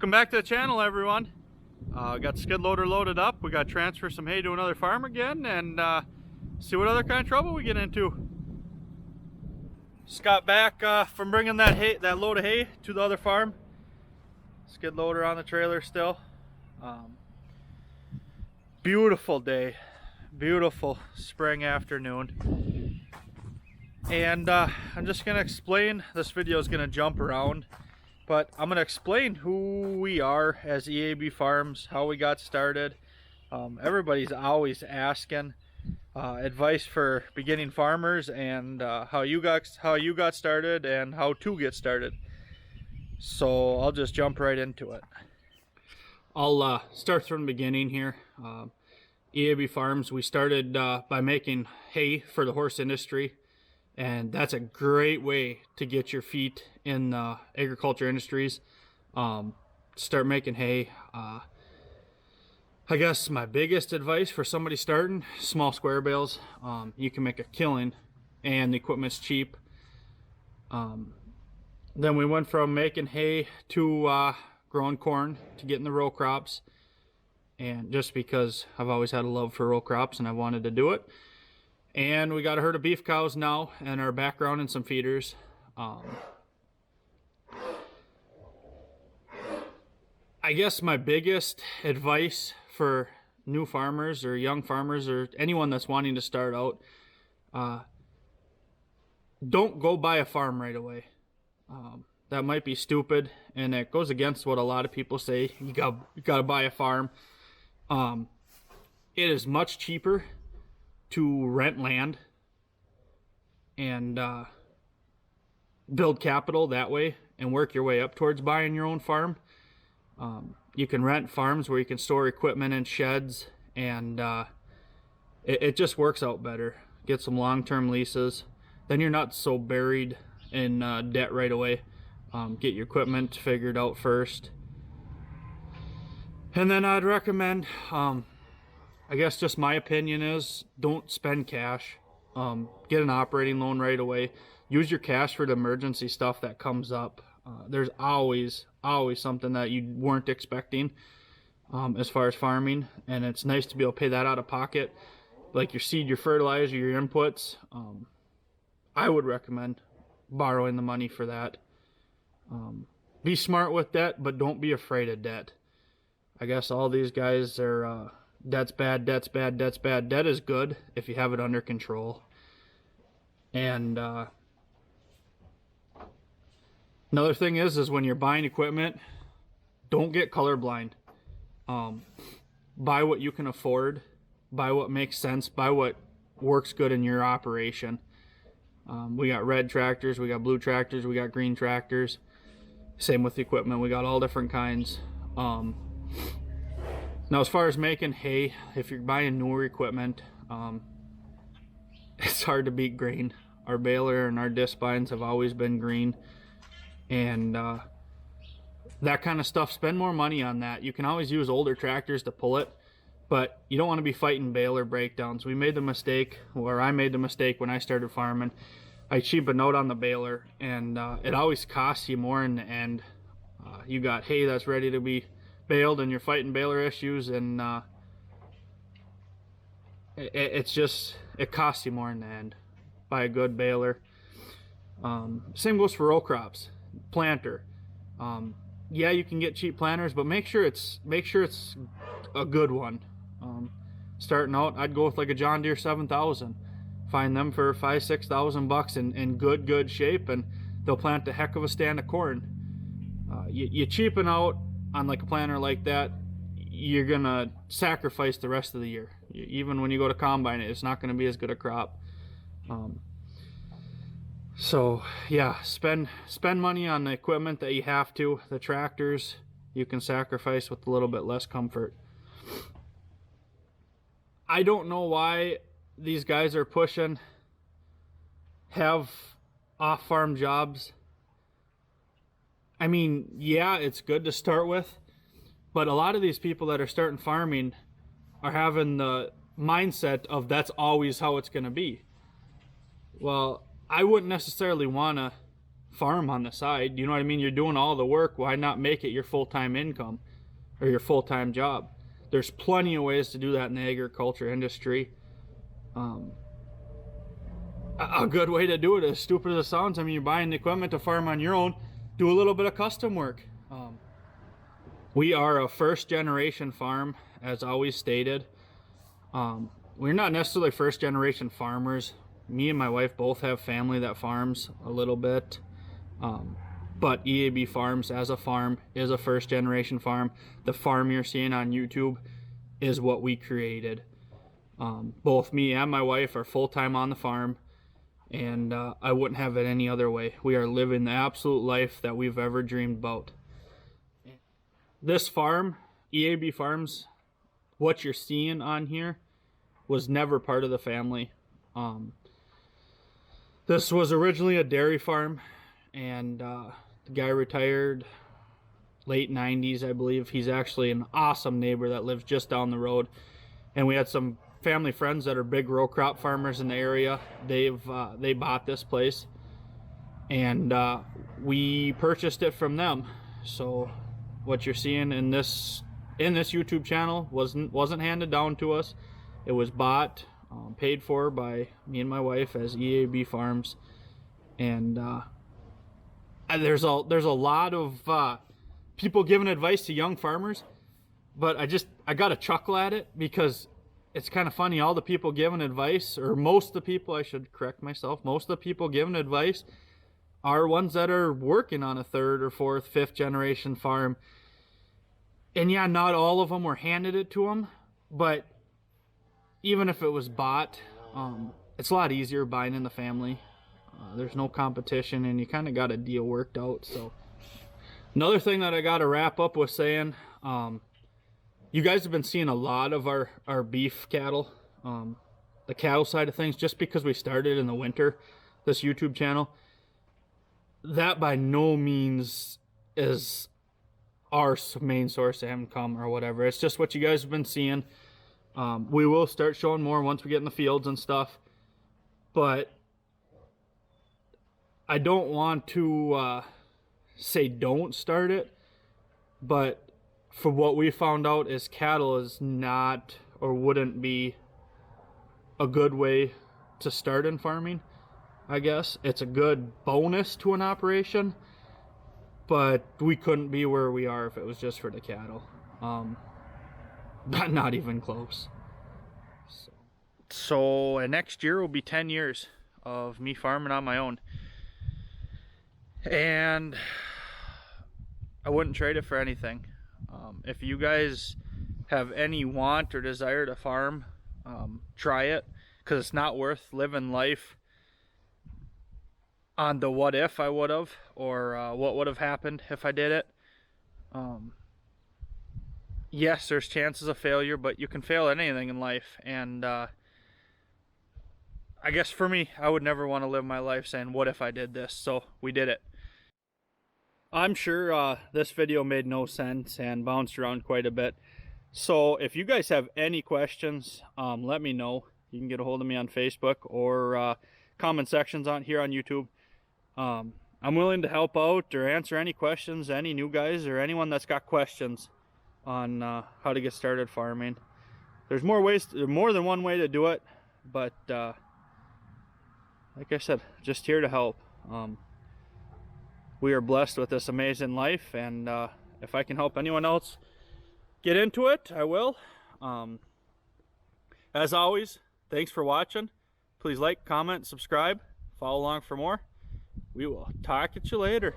Welcome back to the channel, everyone. Got the skid loader loaded up. We got to transfer some hay to another farm again and see what other kind of trouble we get into. Just got back from bringing that load of hay to the other farm. Skid loader on the trailer still. Beautiful day, beautiful spring afternoon. And I'm just gonna explain, this video is gonna jump around, but I'm gonna explain who we are as E.A.B Farms, how we got started. Everybody's always asking advice for beginning farmers and how you got started and how to get started. So I'll just jump right into it. I'll start from the beginning here. E.A.B Farms, we started by making hay for the horse industry. And that's a great way to get your feet in agriculture industries. Start making hay. I guess my biggest advice for somebody starting, small square bales. You can make a killing and the equipment's cheap. Then we went from making hay to growing corn to getting the row crops. And just because I've always had a love for row crops and I wanted to do it. And we got a herd of beef cows now and our background and some feeders. I guess my biggest advice for new farmers or young farmers or anyone that's wanting to start out, don't go buy a farm right away. That might be stupid and it goes against what a lot of people say. You got to buy a farm. It is much cheaper to rent land and build capital that way and work your way up towards buying your own farm. You can rent farms where you can store equipment in sheds and it just works out better. Get some long-term leases. Then you're not so buried in debt right away. Get your equipment figured out first. And then I'd recommend I guess just my opinion is don't spend cash. Get an operating loan right away. Use your cash for the emergency stuff that comes up. There's always something that you weren't expecting as far as farming, and it's nice to be able to pay that out of pocket, like your seed, your fertilizer, your inputs. I would recommend borrowing the money for that. Be smart with debt, but don't be afraid of debt. I guess all these guys are debt's bad, debt's bad, debt's bad. Debt is good if you have it under control. And another thing is when you're buying equipment, don't get colorblind. Buy what you can afford. Buy what makes sense. Buy what works good in your operation. We got red tractors, we got blue tractors, we got green tractors. Same with the equipment. We got all different kinds. Now, as far as making hay, if you're buying newer equipment, it's hard to beat green. Our baler and our disc spines have always been green. And that kind of stuff, spend more money on that. You can always use older tractors to pull it, but you don't want to be fighting baler breakdowns. We made the mistake, or I made the mistake when I started farming. I cheapened out on the baler, and it always costs you more in the end. You got hay that's ready to be baled and you're fighting baler issues, and it costs you more in the end. Buy a good baler. Same goes for row crops. Planter. Yeah, you can get cheap planters, but make sure it's a good one. Starting out, I'd go with like a John Deere 7000. Find them for $5,000-6,000 bucks in good shape, and they'll plant a heck of a stand of corn. You cheapen out on like a planter like that, you're gonna sacrifice the rest of the year. Even when you go to combine it, it's not gonna be as good a crop. So yeah, spend money on the equipment that you have to. The tractors you can sacrifice with a little bit less comfort. I don't know why these guys are pushing have off-farm jobs. I mean, yeah, it's good to start with, but a lot of these people that are starting farming are having the mindset of that's always how it's going to be. Well, I wouldn't necessarily want to farm on the side. You know what I mean? You're doing all the work. Why not make it your full-time income or your full-time job? There's plenty of ways to do that in the agriculture industry. A good way to do it, as stupid as it sounds, I mean, you're buying the equipment to farm on your own, do a little bit of custom work. We are a first-generation farm, as always stated. We're not necessarily first-generation farmers. Me and my wife both have family that farms a little bit. But E.A.B Farms as a farm is a first-generation farm. The farm you're seeing on YouTube is what we created. Both me and my wife are full-time on the farm, and I wouldn't have it any other way. We are living the absolute life that we've ever dreamed about. This farm, E.A.B Farms, what you're seeing on here was never part of the family. This was originally a dairy farm, and the guy retired late 90s, I believe. He's actually an awesome neighbor that lives just down the road, and we had some family friends that are big row crop farmers in the area. They bought this place, and we purchased it from them. So what you're seeing in this YouTube channel wasn't handed down to us. It was bought, paid for by me and my wife as E.A.B Farms, and there's a lot of people giving advice to young farmers, but I got to chuckle at it because it's kind of funny. All the people giving advice, or most of the people, I should correct myself, most of the people giving advice are ones that are working on a third or fourth, fifth generation farm. And yeah, not all of them were handed it to them, but even if it was bought, it's a lot easier buying in the family. There's no competition, and you kind of got a deal worked out. So another thing that I got to wrap up with saying, you guys have been seeing a lot of our beef cattle, the cattle side of things, just because we started in the winter, this YouTube channel. That by no means is our main source of income or whatever. It's just what you guys have been seeing. We will start showing more once we get in the fields and stuff, but I don't want to say don't start it, but for what we found out is cattle is not or wouldn't be a good way to start in farming. I guess it's a good bonus to an operation, but we couldn't be where we are if it was just for the cattle. Not even close. So next year will be 10 years of me farming on my own, and I wouldn't trade it for anything. If you guys have any want or desire to farm, try it, because it's not worth living life on the what if I would have, or what would have happened if I did it. Yes, there's chances of failure, but you can fail at anything in life, and I guess for me, I would never want to live my life saying, what if I did this? So we did it. I'm sure this video made no sense and bounced around quite a bit. So if you guys have any questions, let me know. You can get a hold of me on Facebook or comment sections here on YouTube. I'm willing to help out or answer any questions, any new guys or anyone that's got questions on how to get started farming. There's more than one way to do it, but like I said, just here to help. We are blessed with this amazing life, and if I can help anyone else get into it, I will. As always, thanks for watching. Please like, comment, subscribe, follow along for more. We will talk at you later.